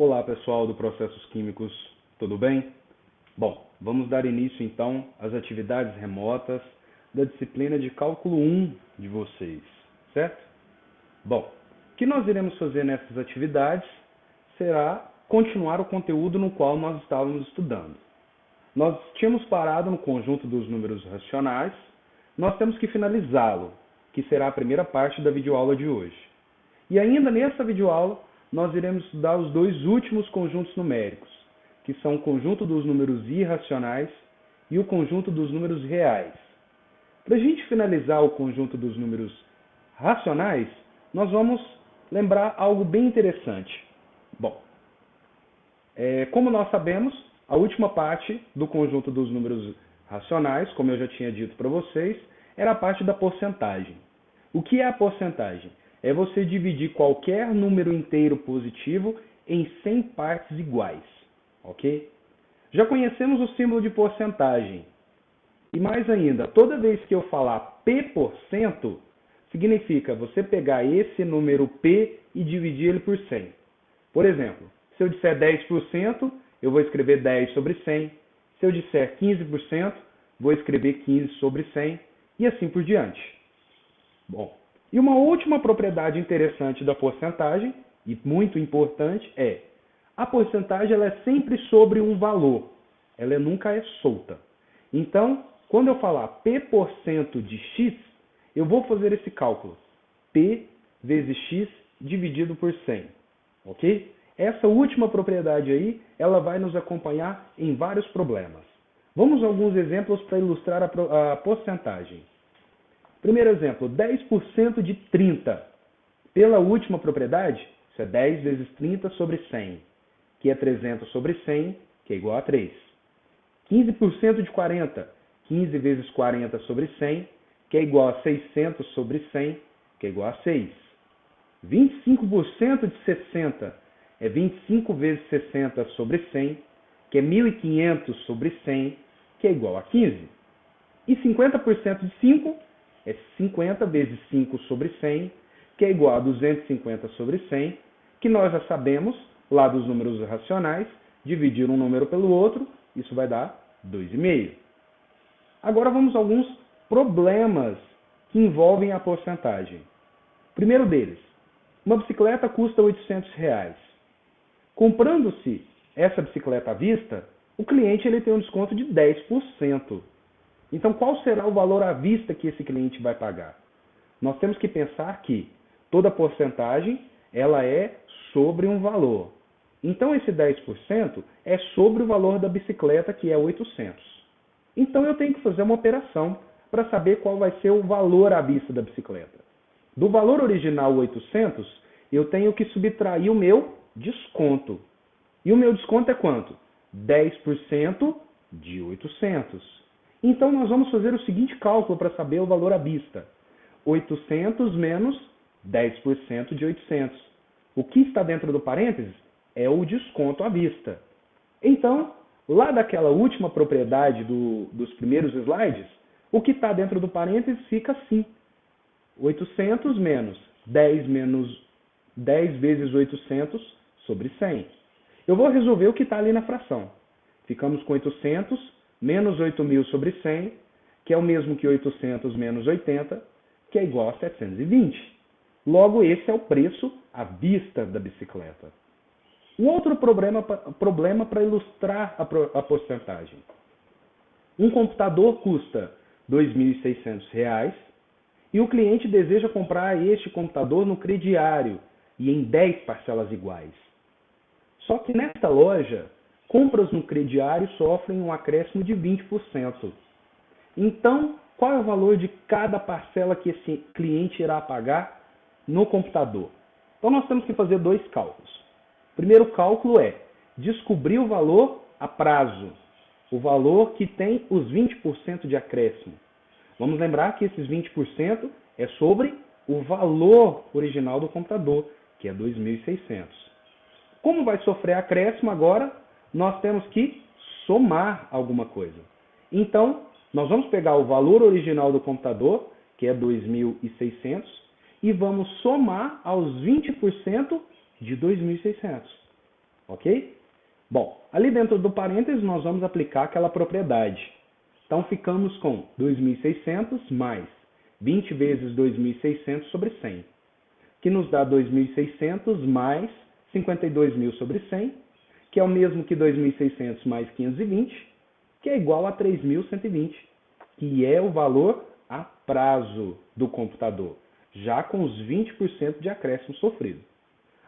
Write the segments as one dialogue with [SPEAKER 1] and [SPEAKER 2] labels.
[SPEAKER 1] Olá pessoal do Processos Químicos, tudo bem? Bom, vamos dar início então às atividades remotas da disciplina de Cálculo 1 de vocês, certo? Bom, o que nós iremos fazer nessas atividades será continuar o conteúdo no qual nós estávamos estudando. Nós tínhamos parado no conjunto dos números racionais, nós temos que finalizá-lo, que será a primeira parte da videoaula de hoje. E ainda nessa videoaula, nós iremos estudar os dois últimos conjuntos numéricos, que são o conjunto dos números irracionais e o conjunto dos números reais. Para a gente finalizar o conjunto dos números racionais, nós vamos lembrar algo bem interessante. Bom, como nós sabemos, a última parte do conjunto dos números racionais, como eu já tinha dito para vocês, era a parte da porcentagem. O que é a porcentagem? É você dividir qualquer número inteiro positivo em 100 partes iguais, ok? Já conhecemos o símbolo de porcentagem. E mais ainda, toda vez que eu falar P%, significa você pegar esse número P e dividir ele por 100. Por exemplo, se eu disser 10%, eu vou escrever 10 sobre 100. Se eu disser 15%, vou escrever 15 sobre 100 e assim por diante. Bom, e uma última propriedade interessante da porcentagem, e muito importante, é a porcentagem ela é sempre sobre um valor, ela nunca é solta. Então, quando eu falar P% de X, eu vou fazer esse cálculo, P vezes X dividido por 100, ok? Essa última propriedade aí, ela vai nos acompanhar em vários problemas. Vamos a alguns exemplos para ilustrar a porcentagem. Primeiro exemplo, 10% de 30. Pela última propriedade, isso é 10 vezes 30 sobre 100, que é 300 sobre 100, que é igual a 3. 15% de 40, 15 vezes 40 sobre 100, que é igual a 600 sobre 100, que é igual a 6. 25% de 60 é 25 vezes 60 sobre 100, que é 1.500 sobre 100, que é igual a 15. E 50% de 5 é 50 vezes 5 sobre 100, que é igual a 250 sobre 100, que nós já sabemos, lá dos números racionais, dividir um número pelo outro, isso vai dar 2,5. Agora vamos a alguns problemas que envolvem a porcentagem. Primeiro deles, uma bicicleta custa R$800. Comprando-se essa bicicleta à vista, o cliente ele tem um desconto de 10%. Então, qual será o valor à vista que esse cliente vai pagar? Nós temos que pensar que toda porcentagem ela é sobre um valor. Então, esse 10% é sobre o valor da bicicleta, que é 800. Então, eu tenho que fazer uma operação para saber qual vai ser o valor à vista da bicicleta. Do valor original 800, eu tenho que subtrair o meu desconto. E o meu desconto é quanto? 10% de 800. Então, nós vamos fazer o seguinte cálculo para saber o valor à vista. 800 menos 10% de 800. O que está dentro do parênteses é o desconto à vista. Então, lá daquela última propriedade dos primeiros slides, o que está dentro do parênteses fica assim. 800 menos 10 vezes 800 sobre 100. Eu vou resolver o que está ali na fração. Ficamos com 800 menos 8.000 sobre 100, que é o mesmo que 800 menos 80, que é igual a 720. Logo, esse é o preço à vista da bicicleta. Um outro problema para ilustrar a porcentagem. Um computador custa R$2.600 e o cliente deseja comprar este computador no crediário e em 10 parcelas iguais. Só que nesta loja, compras no crediário sofrem um acréscimo de 20%. Então, qual é o valor de cada parcela que esse cliente irá pagar no computador? Então, nós temos que fazer dois cálculos. O primeiro cálculo é descobrir o valor a prazo, o valor que tem os 20% de acréscimo. Vamos lembrar que esses 20% é sobre o valor original do computador, que é 2.600. Como vai sofrer acréscimo agora? Nós temos que somar alguma coisa. Então, nós vamos pegar o valor original do computador, que é 2.600, e vamos somar aos 20% de 2.600. ok? Bom, ali dentro do parênteses nós vamos aplicar aquela propriedade. Então ficamos com 2.600 mais 20 vezes 2.600 sobre 100, que nos dá 2.600 mais 52.000 sobre 100, que é o mesmo que 2.600 mais 520, que é igual a 3.120, que é o valor a prazo do computador, já com os 20% de acréscimo sofrido.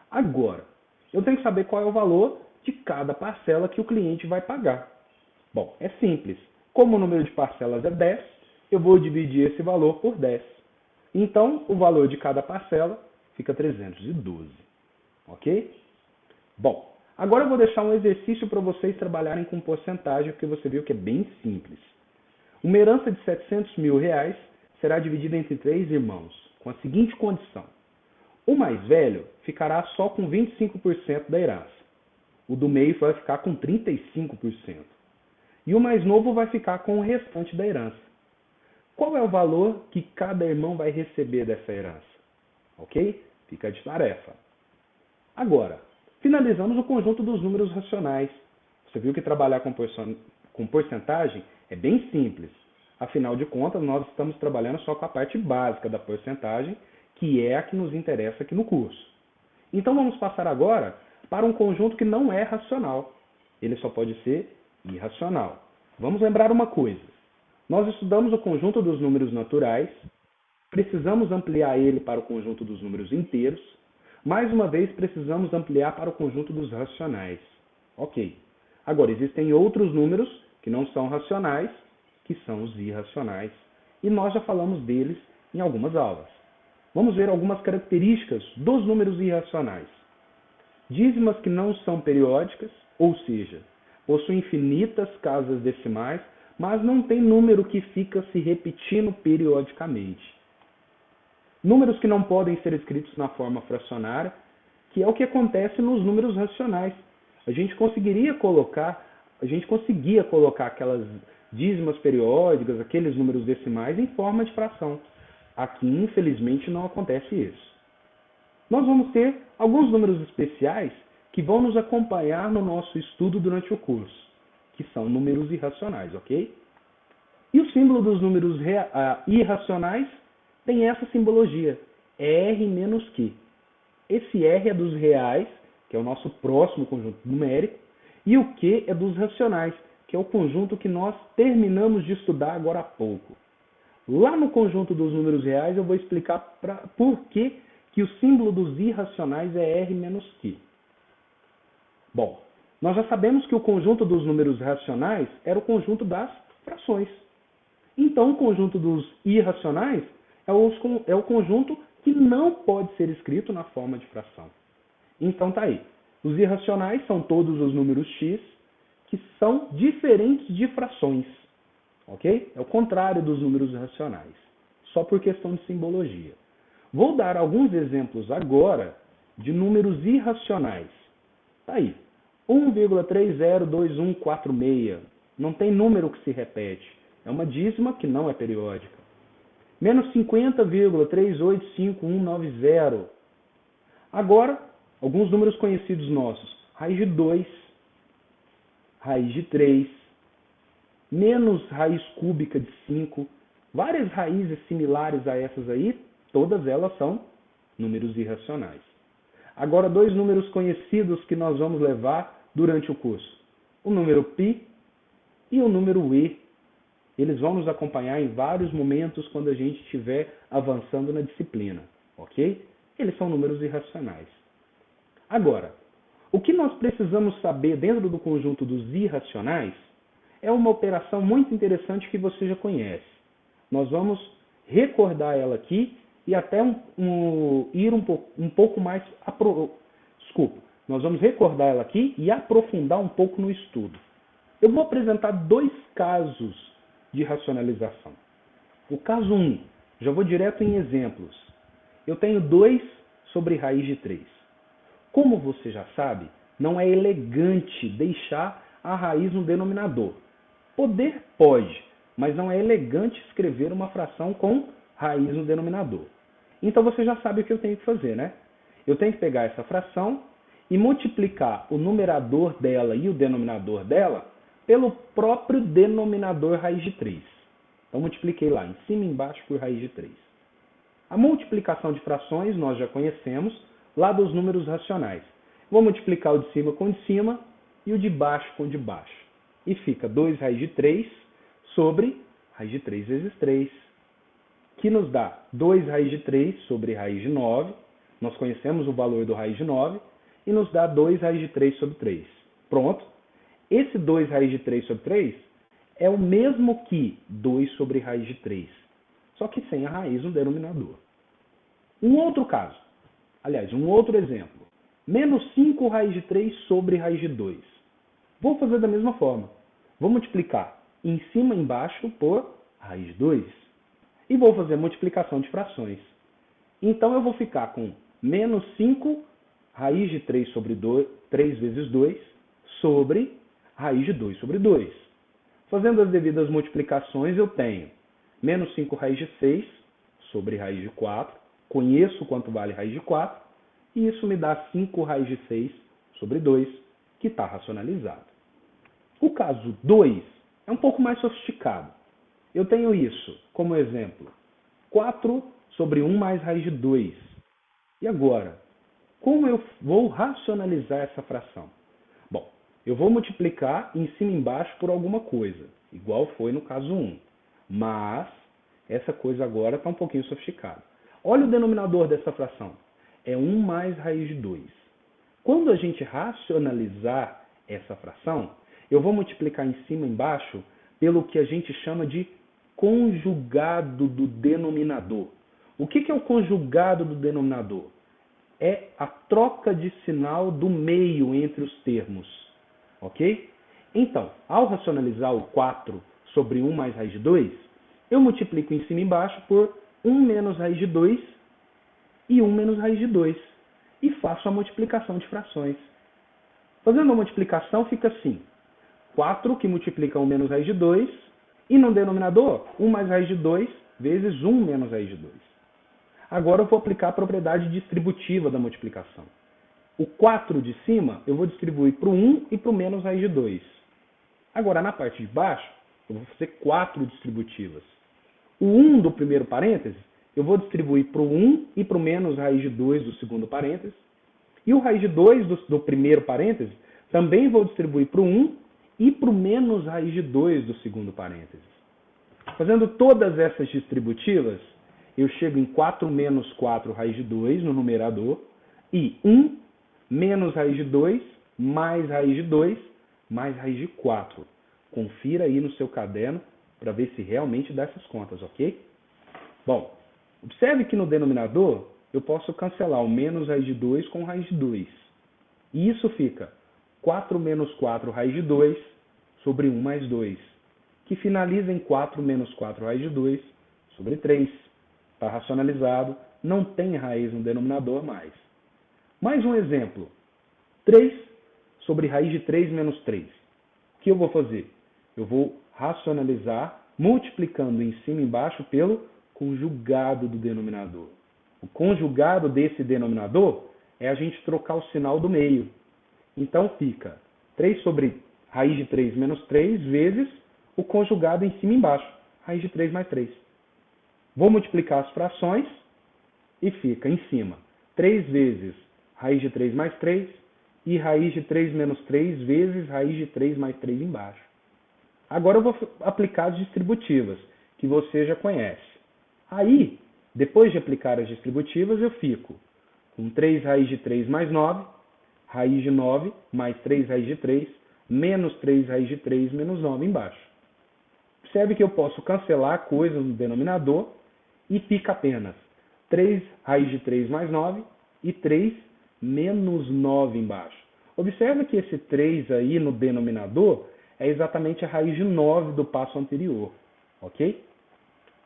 [SPEAKER 1] Agora, eu tenho que saber qual é o valor de cada parcela que o cliente vai pagar. Bom, é simples. Como o número de parcelas é 10, eu vou dividir esse valor por 10. Então, o valor de cada parcela fica 312. Ok? Bom, agora eu vou deixar um exercício para vocês trabalharem com porcentagem, porque você viu que é bem simples. Uma herança de R$ 700.000 será dividida entre 3 irmãos, com a seguinte condição. O mais velho ficará só com 25% da herança. O do meio vai ficar com 35%. E o mais novo vai ficar com o restante da herança. Qual é o valor que cada irmão vai receber dessa herança? Ok? Fica de tarefa. Agora, finalizamos o conjunto dos números racionais. Você viu que trabalhar com porcentagem é bem simples. Afinal de contas, nós estamos trabalhando só com a parte básica da porcentagem, que é a que nos interessa aqui no curso. Então vamos passar agora para um conjunto que não é racional. Ele só pode ser irracional. Vamos lembrar uma coisa. Nós estudamos o conjunto dos números naturais, precisamos ampliar ele para o conjunto dos números inteiros, mais uma vez precisamos ampliar para o conjunto dos racionais. Ok. Agora, existem outros números que não são racionais, que são os irracionais, e nós já falamos deles em algumas aulas. Vamos ver algumas características dos números irracionais. Dízimas que não são periódicas, ou seja, possuem infinitas casas decimais, mas não tem número que fica se repetindo periodicamente. Números que não podem ser escritos na forma fracionária, que é o que acontece nos números racionais. A gente conseguia colocar aquelas dízimas periódicas, aqueles números decimais em forma de fração. Aqui, infelizmente, não acontece isso. Nós vamos ter alguns números especiais que vão nos acompanhar no nosso estudo durante o curso, que são números irracionais, ok? E o símbolo dos números irracionais tem essa simbologia, R menos Q. Esse R é dos reais, que é o nosso próximo conjunto numérico, e o Q é dos racionais, que é o conjunto que nós terminamos de estudar agora há pouco. Lá no conjunto dos números reais eu vou explicar por que o símbolo dos irracionais é R menos Q. Bom, nós já sabemos que o conjunto dos números racionais era o conjunto das frações. Então, o conjunto dos irracionais é o conjunto que não pode ser escrito na forma de fração. Então, tá aí. Os irracionais são todos os números x que são diferentes de frações. Ok? É o contrário dos números racionais. Só por questão de simbologia. Vou dar alguns exemplos agora de números irracionais. Tá aí. 1,302146. Não tem número que se repete. É uma dízima que não é periódica. Menos 50,385190. Agora, alguns números conhecidos nossos. Raiz de 2, raiz de 3, menos raiz cúbica de 5. Várias raízes similares a essas aí, todas elas são números irracionais. Agora, dois números conhecidos que nós vamos levar durante o curso. O número π e o número e. Eles vão nos acompanhar em vários momentos quando a gente estiver avançando na disciplina, ok? Eles são números irracionais. Agora, o que nós precisamos saber dentro do conjunto dos irracionais é uma operação muito interessante que você já conhece. Nós vamos recordar ela aqui e até ir um pouco mais... Nós vamos recordar ela aqui e aprofundar um pouco no estudo. Eu vou apresentar dois casos de racionalização. O caso 1, já vou direto em exemplos. Eu tenho 2 sobre raiz de 3. Como você já sabe, não é elegante deixar a raiz no denominador. Poder pode, mas não é elegante escrever uma fração com raiz no denominador. Então você já sabe o que eu tenho que fazer, né? Eu tenho que pegar essa fração e multiplicar o numerador dela e o denominador dela pelo próprio denominador raiz de 3. Então, multipliquei lá, em cima e embaixo, por raiz de 3. A multiplicação de frações nós já conhecemos lá dos números racionais. Vou multiplicar o de cima com o de cima e o de baixo com o de baixo. E fica 2 raiz de 3 sobre raiz de 3 vezes 3, que nos dá 2 raiz de 3 sobre raiz de 9. Nós conhecemos o valor do raiz de 9 e nos dá 2 raiz de 3 sobre 3. Pronto. Esse 2 raiz de 3 sobre 3 é o mesmo que 2 sobre raiz de 3, só que sem a raiz no denominador. Um outro caso, aliás, um outro exemplo. Menos 5 raiz de 3 sobre raiz de 2. Vou fazer da mesma forma. Vou multiplicar em cima e embaixo por raiz de 2. E vou fazer multiplicação de frações. Então, eu vou ficar com menos 5 raiz de 3 sobre 2, 3 vezes 2, sobre raiz de 2 sobre 2. Fazendo as devidas multiplicações, eu tenho menos 5 raiz de 6 sobre raiz de 4. Conheço quanto vale raiz de 4. E isso me dá 5 raiz de 6 sobre 2, que está racionalizado. O caso 2 é um pouco mais sofisticado. Eu tenho isso como exemplo. 4 sobre 1 mais raiz de 2. E agora, como eu vou racionalizar essa fração? Bom, eu vou multiplicar em cima e embaixo por alguma coisa, igual foi no caso 1. Mas essa coisa agora está um pouquinho sofisticada. Olha o denominador dessa fração. É 1 mais raiz de 2. Quando a gente racionalizar essa fração, eu vou multiplicar em cima e embaixo pelo que a gente chama de conjugado do denominador. O que é o conjugado do denominador? É a troca de sinal do meio entre os termos. Ok? Então, ao racionalizar o 4 sobre 1 mais raiz de 2, eu multiplico em cima e embaixo por 1 menos raiz de 2 e 1 menos raiz de 2. E faço a multiplicação de frações. Fazendo a multiplicação, fica assim. 4 que multiplica 1 menos raiz de 2. E no denominador, 1 mais raiz de 2 vezes 1 menos raiz de 2. Agora eu vou aplicar a propriedade distributiva da multiplicação. O 4 de cima eu vou distribuir para o 1 e para o menos raiz de 2. Agora, na parte de baixo, eu vou fazer 4 distributivas. O 1 do primeiro parêntese, eu vou distribuir para o 1 e para o menos raiz de 2 do segundo parêntese. E o raiz de 2 do primeiro parêntese, também vou distribuir para o 1 e para o menos raiz de 2 do segundo parêntese. Fazendo todas essas distributivas, eu chego em 4 menos 4 raiz de 2 no numerador e 1 menos raiz de 2 mais raiz de 2 mais raiz de 4. Confira aí no seu caderno para ver se realmente dá essas contas, ok? Bom, observe que no denominador eu posso cancelar o menos raiz de 2 com raiz de 2. E isso fica 4 menos 4 raiz de 2 sobre 1 mais 2, que finaliza em 4 menos 4 raiz de 2 sobre 3. Está racionalizado, não tem raiz no denominador mais. Mais um exemplo. 3 sobre raiz de 3 menos 3. O que eu vou fazer? Eu vou racionalizar multiplicando em cima e embaixo pelo conjugado do denominador. O conjugado desse denominador é a gente trocar o sinal do meio. Então fica 3 sobre raiz de 3 menos 3 vezes o conjugado em cima e embaixo, raiz de 3 mais 3. Vou multiplicar as frações e fica em cima 3 vezes raiz de 3 mais 3 e raiz de 3 menos 3 vezes raiz de 3 mais 3 embaixo. Agora eu vou aplicar as distributivas, que você já conhece. Aí, depois de aplicar as distributivas, eu fico com 3 raiz de 3 mais 9, raiz de 9 mais 3 raiz de 3, menos 3 raiz de 3 menos 9 embaixo. Observe que eu posso cancelar coisas no denominador e fica apenas 3 raiz de 3 mais 9 e 3 menos 9 embaixo. Observe que esse 3 aí no denominador é exatamente a raiz de 9 do passo anterior, ok?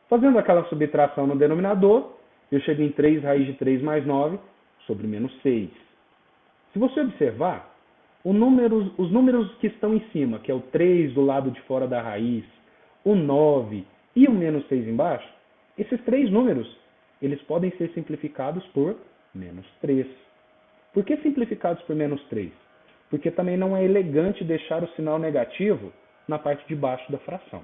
[SPEAKER 1] Fazendo aquela subtração no denominador, eu chego em 3 raiz de 3 mais 9 sobre menos 6. Se você observar, os números que estão em cima, que é o 3 do lado de fora da raiz, o 9 e o menos 6 embaixo, esses três números, eles podem ser simplificados por menos 3. Por que simplificados por menos 3? Porque também não é elegante deixar o sinal negativo na parte de baixo da fração.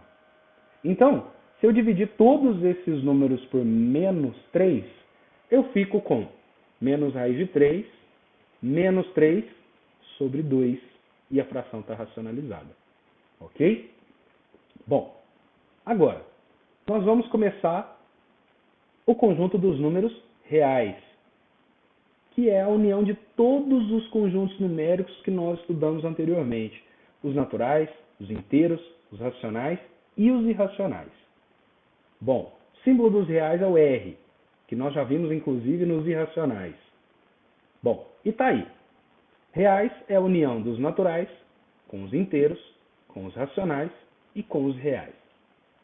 [SPEAKER 1] Então, se eu dividir todos esses números por menos 3, eu fico com menos raiz de 3, menos 3 sobre 2, e a fração está racionalizada. Ok? Bom, agora, nós vamos começar o conjunto dos números reais, que é a união de todos os conjuntos numéricos que nós estudamos anteriormente. Os naturais, os inteiros, os racionais e os irracionais. Bom, o símbolo dos reais é o R, que nós já vimos inclusive nos irracionais. Bom, e tá aí. Reais é a união dos naturais com os inteiros, com os racionais e com os reais.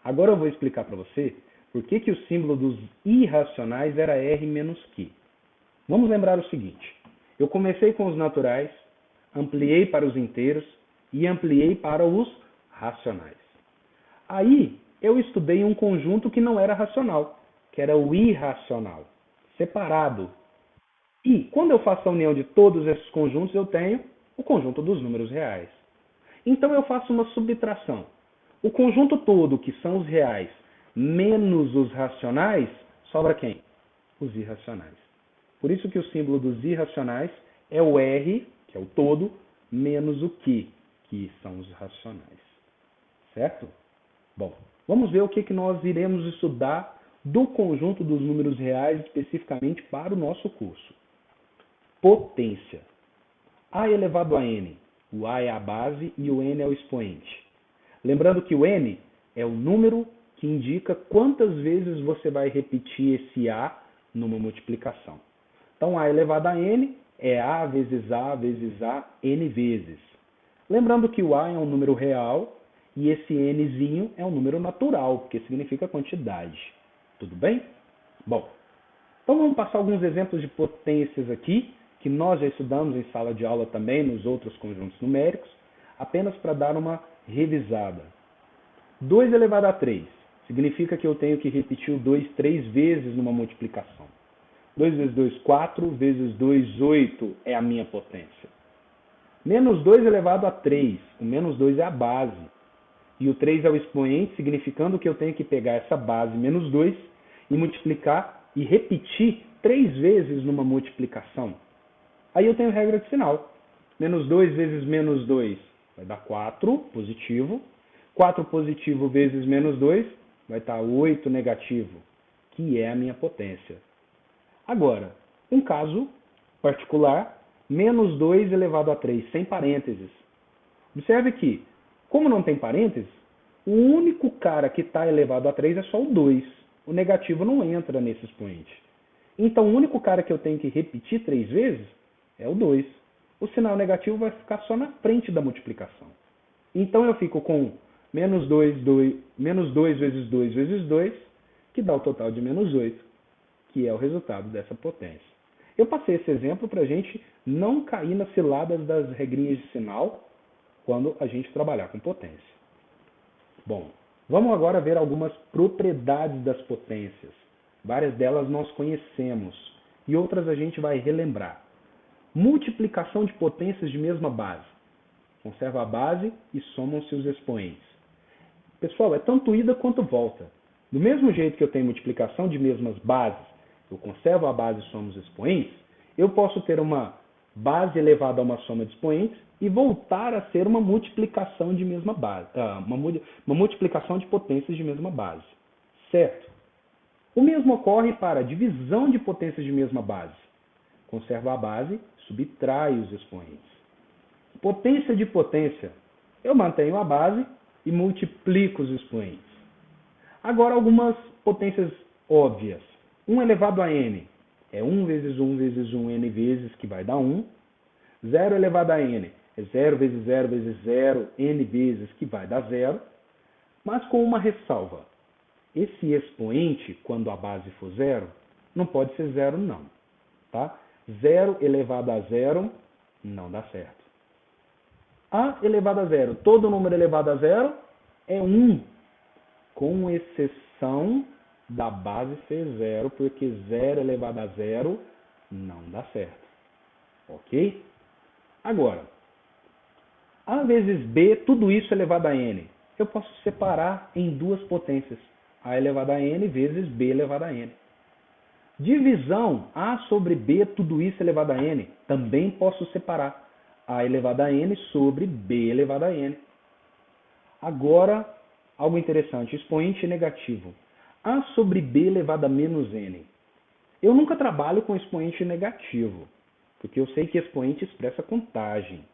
[SPEAKER 1] Agora eu vou explicar para você por que o símbolo dos irracionais era R menos Q. Vamos lembrar o seguinte. Eu comecei com os naturais, ampliei para os inteiros e ampliei para os racionais. Aí eu estudei um conjunto que não era racional, que era o irracional, separado. E quando eu faço a união de todos esses conjuntos, eu tenho o conjunto dos números reais. Então eu faço uma subtração. O conjunto todo, que são os reais, menos os racionais, sobra quem? Os irracionais. Por isso que o símbolo dos irracionais é o R, que é o todo, menos o Q, que são os racionais. Certo? Bom, vamos ver o que nós iremos estudar do conjunto dos números reais especificamente para o nosso curso. Potência. A elevado a n. O A é a base e o n é o expoente. Lembrando que o n é o número que indica quantas vezes você vai repetir esse A numa multiplicação. Então, A elevado a n é A vezes A vezes A n vezes. Lembrando que o A é um número real e esse nzinho é um número natural, porque significa quantidade. Tudo bem? Bom, então vamos passar alguns exemplos de potências aqui, que nós já estudamos em sala de aula também, nos outros conjuntos numéricos, apenas para dar uma revisada. 2 elevado a 3 significa que eu tenho que repetir o 2 3 vezes numa multiplicação. 2 vezes 2, 4, vezes 2, 8 é a minha potência. Menos 2 elevado a 3, o menos 2 é a base. E o 3 é o expoente, significando que eu tenho que pegar essa base menos 2 e multiplicar e repetir 3 vezes numa multiplicação. Aí eu tenho regra de sinal. Menos 2 vezes menos 2 vai dar 4, positivo. 4 positivo vezes menos 2 vai dar 8 negativo, que é a minha potência. Agora, um caso particular, menos 2 elevado a 3, sem parênteses. Observe que, como não tem parênteses, o único cara que está elevado a 3 é só o 2. O negativo não entra nesse expoente. Então, o único cara que eu tenho que repetir 3 vezes é o 2. O sinal negativo vai ficar só na frente da multiplicação. Então, eu fico com menos 2 vezes 2 vezes 2, que dá o total de menos 8, que é o resultado dessa potência. Eu passei esse exemplo para a gente não cair nas ciladas das regrinhas de sinal quando a gente trabalhar com potência. Bom, vamos agora ver algumas propriedades das potências. Várias delas nós conhecemos e outras a gente vai relembrar. Multiplicação de potências de mesma base. Conserva a base e somam-se os expoentes. Pessoal, é tanto ida quanto volta. Do mesmo jeito que eu tenho multiplicação de mesmas bases, eu conservo a base e somo os expoentes, eu posso ter uma base elevada a uma soma de expoentes e voltar a ser uma multiplicação de mesma base, uma multiplicação de potências de mesma base. Certo? O mesmo ocorre para a divisão de potências de mesma base. Conservo a base, subtrai os expoentes. Potência de potência. Eu mantenho a base e multiplico os expoentes. Agora, algumas potências óbvias. 1 elevado a n é 1 vezes 1 vezes 1 n vezes, que vai dar 1. 0 elevado a n é 0 vezes 0 vezes 0 n vezes, que vai dar 0. Mas com uma ressalva. Esse expoente, quando a base for 0, não pode ser 0 não. Tá? 0 elevado a 0 não dá certo. A elevado a 0, todo número elevado a 0 é 1, com exceção da base ser 0, porque 0 elevado a 0 não dá certo. Ok? Agora, A vezes B, tudo isso elevado a N. Eu posso separar em duas potências. A elevado a N vezes B elevado a N. Divisão, A sobre B, tudo isso elevado a N. Também posso separar. A elevado a N sobre B elevado a N. Agora, algo interessante, expoente negativo. A sobre B elevado a menos N. Eu nunca trabalho com expoente negativo, porque eu sei que expoente expressa contagem.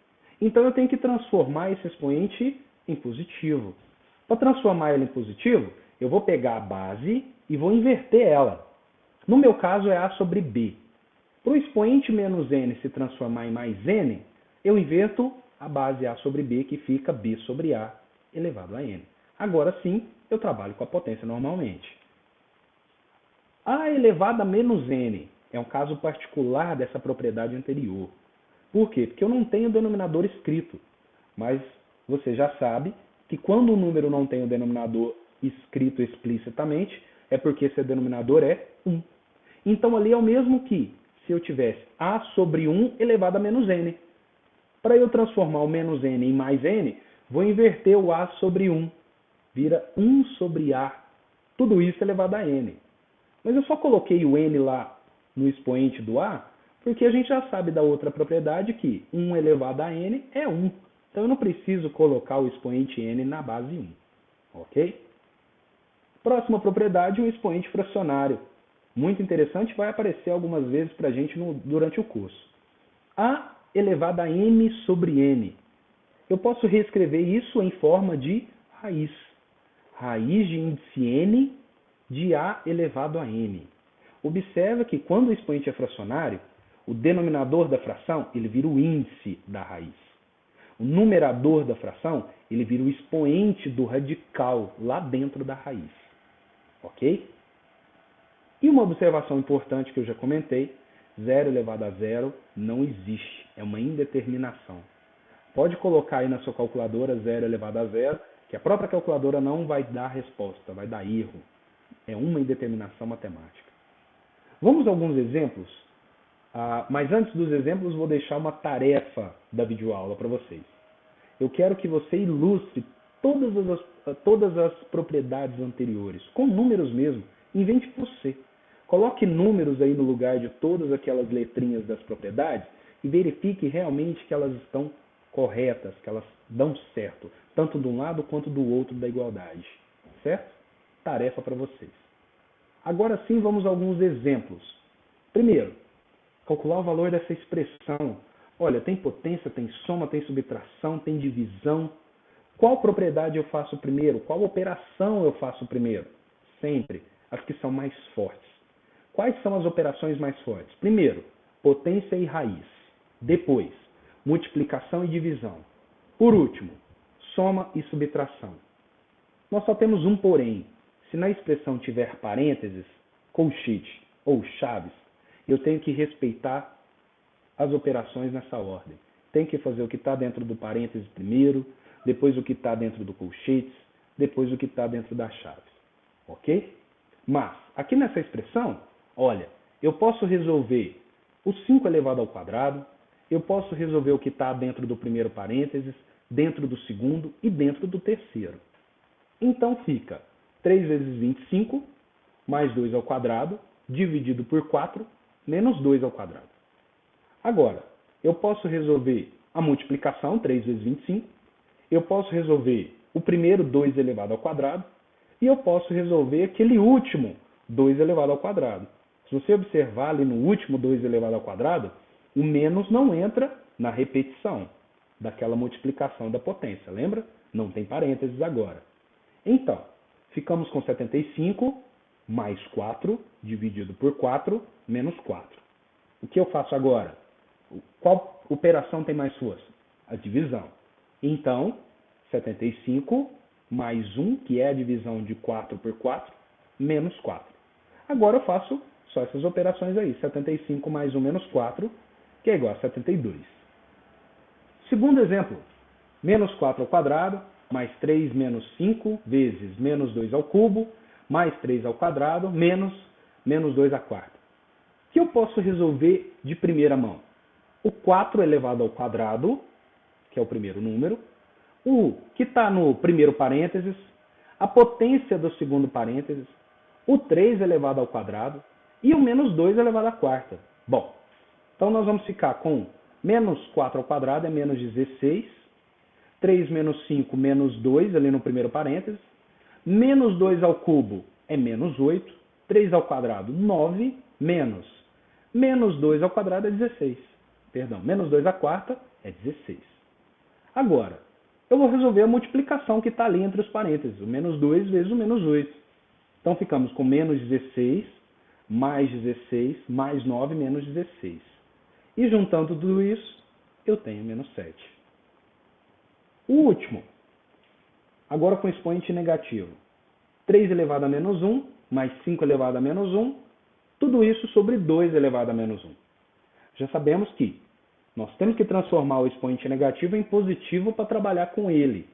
[SPEAKER 1] Então eu tenho que transformar esse expoente em positivo. Para transformar ele em positivo, eu vou pegar a base e vou inverter ela. No meu caso é A sobre B. Para o expoente menos N se transformar em mais N, eu inverto a base A sobre B, que fica B sobre A elevado a N. Agora sim, eu trabalho com a potência normalmente. A elevado a menos N é um caso particular dessa propriedade anterior. Por quê? Porque eu não tenho denominador escrito. Mas você já sabe que quando o número não tem o denominador escrito explicitamente, é porque esse denominador é 1. Então ali é o mesmo que se eu tivesse A sobre 1 elevado a menos N. Para eu transformar o menos N em mais N, vou inverter o A sobre 1. Vira 1 sobre A. Tudo isso elevado a N. Mas eu só coloquei o N lá no expoente do A, porque a gente já sabe da outra propriedade que 1 elevado a N é 1. Então eu não preciso colocar o expoente N na base 1. Ok? Próxima propriedade, o expoente fracionário. Muito interessante, vai aparecer algumas vezes para a gente durante o curso. A elevado a M sobre N. Eu posso reescrever isso em forma de raiz. Raiz de índice N de A elevado a N. Observa que quando o expoente é fracionário, o denominador da fração ele vira o índice da raiz. O numerador da fração ele vira o expoente do radical lá dentro da raiz. Ok? E uma observação importante que eu já comentei, 0 elevado a zero não existe, é uma indeterminação. Pode colocar aí na sua calculadora 0 elevado a zero, que a própria calculadora não vai dar resposta, vai dar erro. É uma indeterminação matemática. Vamos a alguns exemplos? Mas antes dos exemplos, vou deixar uma tarefa da videoaula para vocês. Eu quero que você ilustre todas as propriedades anteriores, com números mesmo. Invente você. Coloque números aí no lugar de todas aquelas letrinhas das propriedades e verifique realmente que elas estão corretas, que elas dão certo, tanto de um lado quanto do outro da igualdade. Certo? Tarefa para vocês. Agora sim, vamos a alguns exemplos. Primeiro, calcular o valor dessa expressão. Olha, tem potência, tem soma, tem subtração, tem divisão. Qual propriedade eu faço primeiro? Qual operação eu faço primeiro? Sempre as que são mais fortes. Quais são as operações mais fortes? Primeiro, potência e raiz. Depois, multiplicação e divisão. Por último, soma e subtração. Nós só temos um porém. Se na expressão tiver parênteses, colchete ou chaves, eu tenho que respeitar as operações nessa ordem. Tem que fazer o que está dentro do parênteses primeiro, depois o que está dentro do colchetes, depois o que está dentro das chaves. Ok? Mas, aqui nessa expressão, olha, eu posso resolver o 5 elevado ao quadrado, eu posso resolver o que está dentro do primeiro parênteses, dentro do segundo e dentro do terceiro. Então fica 3 vezes 25, mais 2 ao quadrado, dividido por 4, menos 2 ao quadrado. Agora, eu posso resolver a multiplicação, 3 vezes 25, eu posso resolver o primeiro 2 elevado ao quadrado, e eu posso resolver aquele último 2 elevado ao quadrado. Se você observar ali no último 2 elevado ao quadrado, o menos não entra na repetição daquela multiplicação da potência, lembra? Não tem parênteses agora. Então, ficamos com 75 mais 4, dividido por 4, menos 4. O que eu faço agora? Qual operação tem mais força? A divisão. Então, 75 mais 1, que é a divisão de 4 por 4, menos 4. Agora eu faço só essas operações aí. 75 mais 1 menos 4, que é igual a 72. Segundo exemplo, menos 4 ao quadrado, mais 3 menos 5, vezes menos 2 ao cubo, mais 3 ao quadrado, menos 2 à quarta. O que eu posso resolver de primeira mão? o 4 elevado ao quadrado, que é o primeiro número, o que está no primeiro parênteses, a potência do segundo parênteses, o 3 elevado ao quadrado e o menos 2 elevado à quarta. Bom, então nós vamos ficar com menos 4 ao quadrado é menos 16, 3 menos 5, menos 2 ali no primeiro parênteses, menos 2 ao cubo é menos 8, 3 ao quadrado, 9, menos 2 ao quadrado é 16. Perdão, menos 2 à quarta é 16. Agora, eu vou resolver a multiplicação que está ali entre os parênteses, o menos 2 vezes o menos 8. Então ficamos com menos 16, mais 16, mais 9, menos 16. E juntando tudo isso, eu tenho menos 7. O último, agora com expoente negativo. 3 elevado a menos 1, mais 5 elevado a menos 1, tudo isso sobre 2 elevado a menos 1. Já sabemos que nós temos que transformar o expoente negativo em positivo para trabalhar com ele.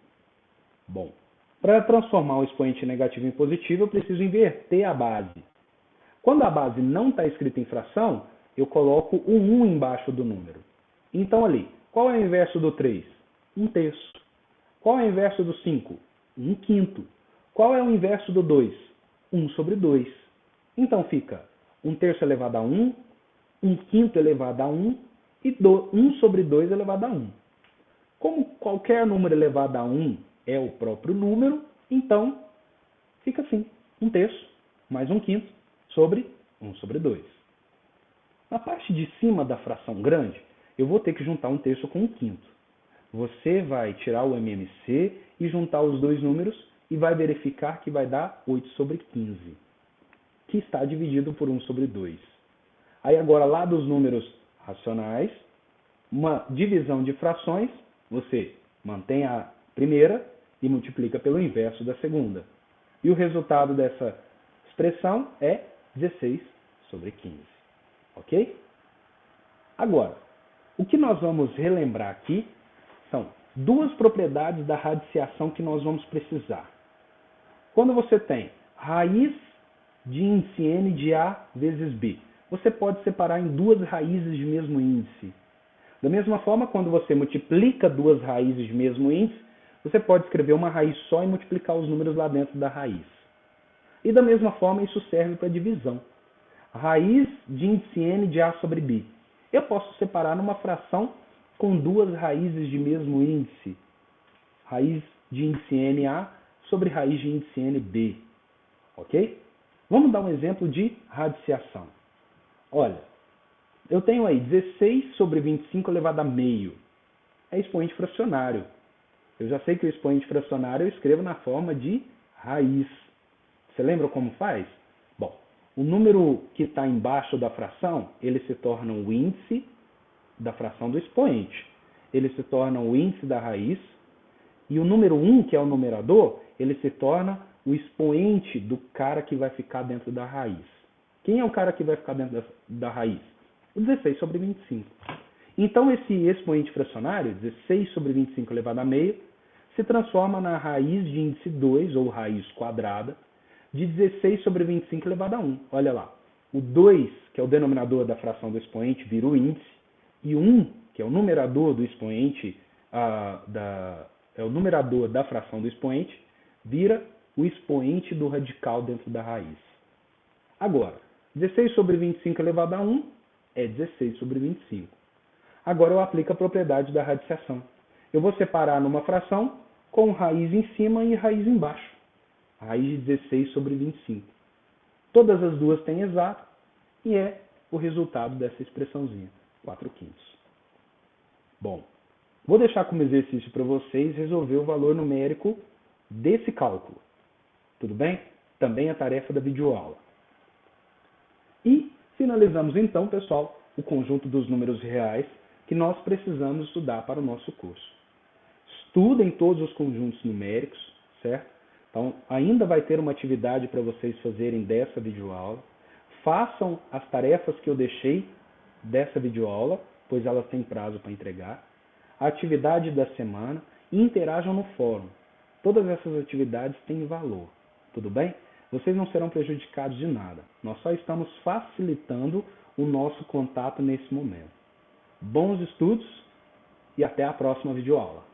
[SPEAKER 1] Bom, para transformar o expoente negativo em positivo, eu preciso inverter a base. Quando a base não está escrita em fração, eu coloco o 1 embaixo do número. Então ali, qual é o inverso do 3? 1/3. Qual é o inverso do 5? 1/5. Qual é o inverso do 2? 1 sobre 2. Então fica 1/3 elevado a 1, 1/5 elevado a 1 e 1 sobre 2 elevado a 1. Como qualquer número elevado a 1 é o próprio número, então fica assim, 1/3 mais 1/5 sobre 1 sobre 2. Na parte de cima da fração grande, eu vou ter que juntar 1/3 com 1/5. Você vai tirar o MMC e juntar os dois números e vai verificar que vai dar 8 sobre 15, que está dividido por 1 sobre 2. Aí agora, lá dos números racionais, uma divisão de frações, você mantém a primeira e multiplica pelo inverso da segunda. E o resultado dessa expressão é 16 sobre 15. Ok? Agora, o que nós vamos relembrar aqui são duas propriedades da radiciação que nós vamos precisar. Quando você tem raiz de índice n de A vezes B, você pode separar em duas raízes de mesmo índice. Da mesma forma, quando você multiplica duas raízes de mesmo índice, você pode escrever uma raiz só e multiplicar os números lá dentro da raiz. E da mesma forma, isso serve para divisão. Raiz de índice n de A sobre B. Eu posso separar numa fração com duas raízes de mesmo índice. Raiz de índice n A sobre raiz de índice n B. Ok? Vamos dar um exemplo de radiciação. Olha, eu tenho aí 16 sobre 25 elevado a meio. É expoente fracionário. Eu já sei que o expoente fracionário eu escrevo na forma de raiz. Você lembra como faz? Bom, o número que está embaixo da fração, ele se torna o índice da fração do expoente. Ele se torna o índice da raiz. E o número 1, que é o numerador, ele se torna o expoente do cara que vai ficar dentro da raiz. Quem é o cara que vai ficar dentro da raiz? O 16 sobre 25. Então, esse expoente fracionário, 16 sobre 25 elevado a meio, se transforma na raiz de índice 2, ou raiz quadrada, de 16 sobre 25 elevado a 1. Olha lá. O 2, que é o denominador da fração do expoente, vira o índice. E o 1, que é o numerador do expoente, é o numerador da fração do expoente, vira o expoente do radical dentro da raiz. Agora, 16 sobre 25 elevado a 1 é 16 sobre 25. Agora eu aplico a propriedade da radiciação. Eu vou separar numa fração com raiz em cima e raiz embaixo. Raiz de 16 sobre 25. Todas as duas têm exato e é o resultado dessa expressãozinha, 4/5. Bom, vou deixar como exercício para vocês resolver o valor numérico desse cálculo. Tudo bem? Também é tarefa da videoaula. E finalizamos então, pessoal, o conjunto dos números reais que nós precisamos estudar para o nosso curso. Estudem todos os conjuntos numéricos, certo? Então, ainda vai ter uma atividade para vocês fazerem dessa videoaula. Façam as tarefas que eu deixei dessa videoaula, pois elas têm prazo para entregar. A atividade da semana e interajam no fórum. Todas essas atividades têm valor, tudo bem? Vocês não serão prejudicados de nada. Nós só estamos facilitando o nosso contato nesse momento. Bons estudos e até a próxima videoaula.